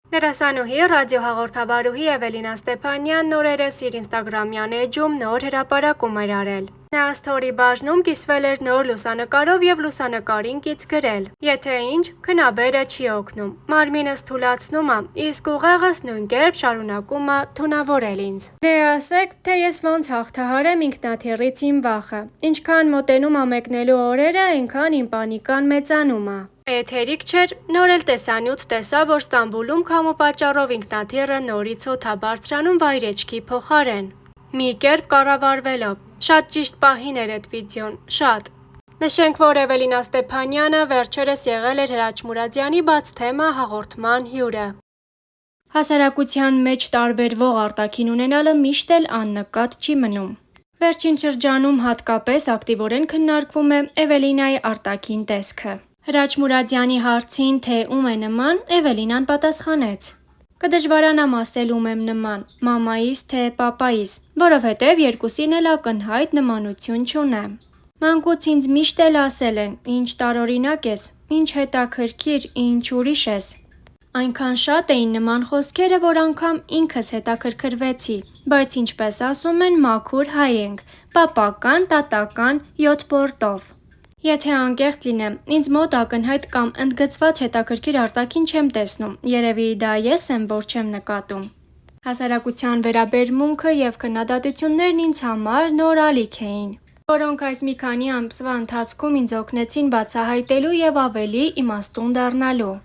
Դերասանուհի, ռադիոհաղորդավարուհի Էվելինա Ստեփանյանն օրերս իր ինստագրամյան էջում նոր հրապարակում էր արել։ Նա սթորի բաժնում կիսվել էր նոր լուսանկարով եւ լուսանկարին կից գրել. «Եթե ինչ, քնաբերը չի օգնում, մարմինս թուլացնում ա, իսկ ուղեղս նույն կերպ շարունակում ա թունավորել ինձ։ Դե ասեք, թե ես ոնց հաղթահարեմ ինքնաթիռից իմ վախը։ Ինչքան մոտենում ա մեկնելու օրերը, այնքան իմ պանիկան մեծանում ա»։ Էթերիկ չէր, նոր էլ տեսանյութ տեսա, որ Ստամբուլում քամու պատճառով ինքնաթիռը նորից օդ ա բարձրանում վայրէջքի փոխարեն։ Մի կերպ կառավարվելով։ Շատ ճիշտ պահին էր էդ վիդեոն, շատ։ Նշենք, որ Էվելինա Ստեփանյանը վերջերս եղել էր Հրաչ Մուրադյանի «Բաց թեմա» հաղորդման հյուրը։ Հասարակության մեջ տարբերվող արտաքին ունենալը միշտ էլ աննկատ չի մնում։ Վերջին շրջանում հատկապես ակտիվորեն քննարկվում է Էվելինայի արտաքին տեսքը։ Հրաչ Մուրադյանի հարցին, թե ում է նման, Էվելինան պատասխանեց. «Կդժվարանամ ասել ում եմ նման, մամայիս թե պապայիս, որովհետև երկուսին էլ ակնհայտ նմանություն չունեմ։ Մանկուց ինձ միշտ էլ ասել են՝ ինչ տարօրինակ ես, ինչ հետաքրքիր, ինչ ուրիշ ես։ Այնքան շատ էին նման խոսքերը, որ անգամ ինքս հետաքրքրվեցի, բայց ինչպես ասում են, մաքուր հայ ենք, պապական, տատական, 7 բորտով։ Եթե անկեղծ լինեմ, ինձ մոտ ակնհայտ կամ ընդգծված հետաքրքիր արտաքին չեմ տեսնում, երևի դա ես եմ, որ չեմ նկատում։ Հասարակության վերաբերմունքը եւ քննադատություններն ինձ համար նոր ալիք էին, որոնք այս մի քանի ամսվա ընթացքում ինձ օգնեցին բացահայտելու եւ ավելի իմաստուն դառնալու»։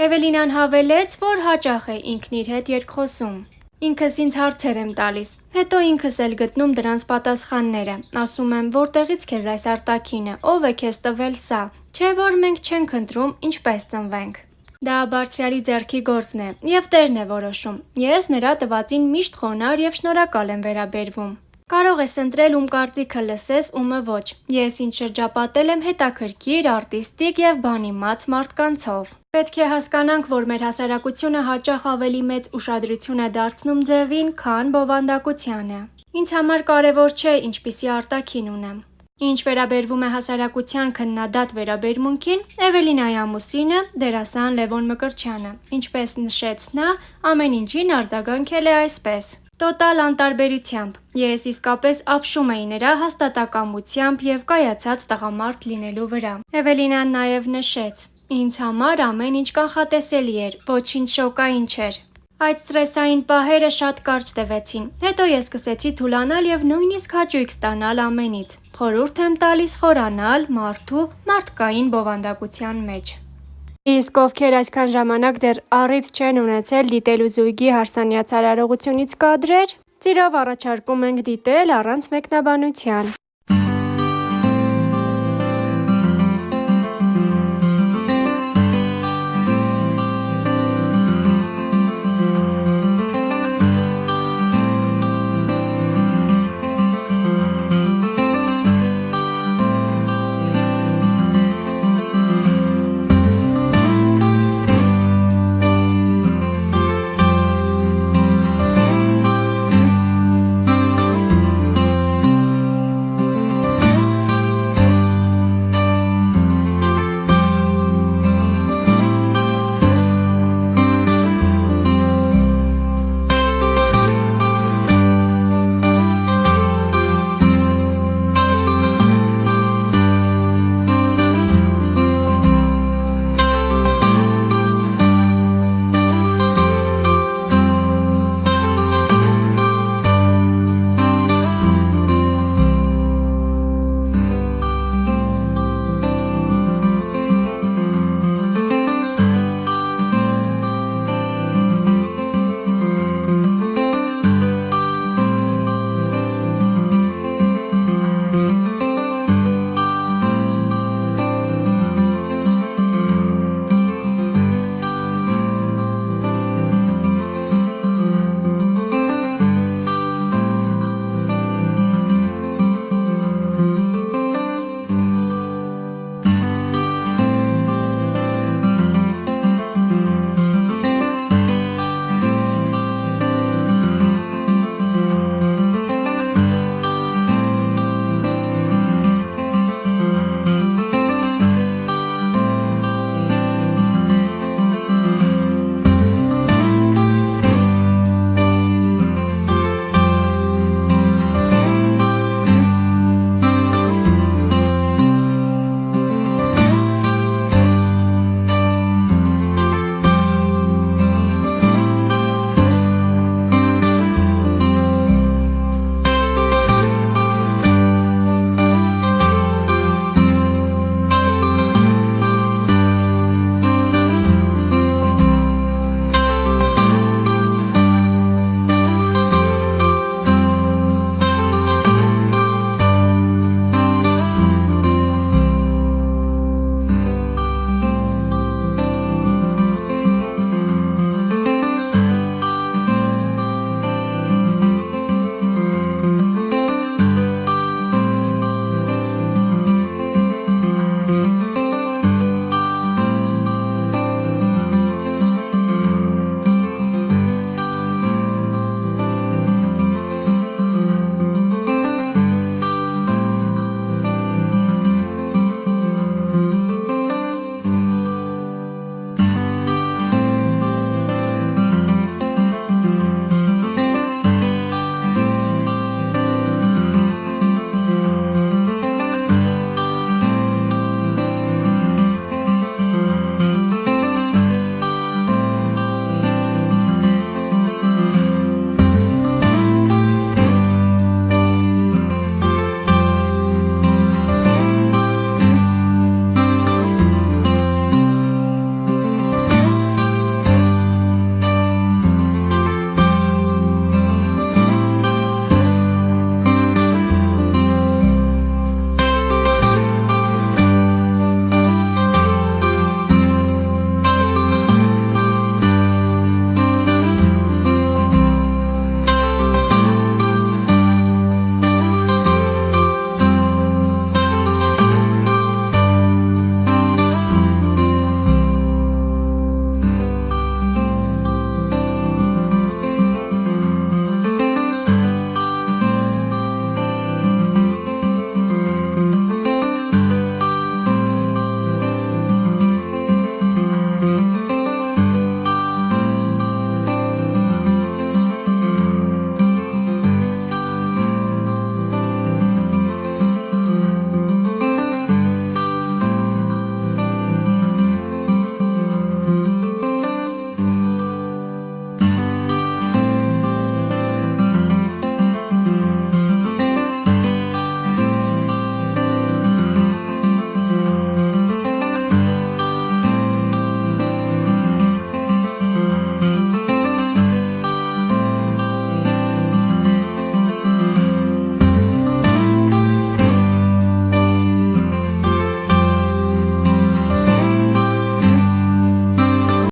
Էվելինան հավելեց, որ հաճախ է ինքն իր հետ երկխոսում։ «Ինքս ինձ հարցեր եմ տալիս, հետո ինքս էլ գտնում դրանց պատասխանները, ասում եմ՝ որտեղից քեզ այս արտաքինը, ով է քեզ տվել սա, չէ՞ որ մենք չենք ընտրում ինչպես ծնվենք։ Դա Բարձրյալի ձեռքի գործն է եւ Տերն է որոշում։ Ես նրա տվածին միշտ խոնարհ եւ շնորհակալ եմ վերաբերվում։ Կարող ես ընտրել ում կարծիքը լսես, ումը ոչ։ Ես ինձ շրջապատել եմ հետաքրքիր, արտիստիկ եւ բանիմաց մարդկանցով։ Պետք է հասկանանք, որ մեր հասարակությունը հաճախ ավելի մեծ ուշադրություն է դարձնում ձևին, քան բովանդակությանը։ Ինձ համար կարևոր չէ ինչպիսի արտաքին ունեմ։ Ինչ վերաբերվում է հասարակության քննադատ վերաբերմունքին, Էվելինայի ամուսինը՝ դերասան Լևոն Մկրտչյանը, ինչպես նշեց նա, ամեն ինչին արձագանքել է այսպես. «Տոտալ անտարբերությամբ։ Ես իսկապես ապշում էի նրա հաստատակամությամբ եւ կայացած տղամարդ լինելու վրա»։ Էվելինան նաեւ նշեց. «Ինձ համար ամեն ինչ կանխատեսելի էր, ոչինչ շոկային չէր։ Այդ սթրեսային պահերը շատ կարճ տևեցին, հետո ես սկսեցի թուլանալ եւ նույնիսկ հաճույք ստանալ ամենից։ Խորհուրդ եմ տալիս խորանալ մարդկային բովանդակության մեջ»։ Իսկ ովքեր այսքան ժամանակ դեռ առիթ չեն ունեցել դիտելու զույգի հարսանյաց արարողությունից կադրեր, սիրով առաջարկում ենք դիտել առանց մեկնաբանության։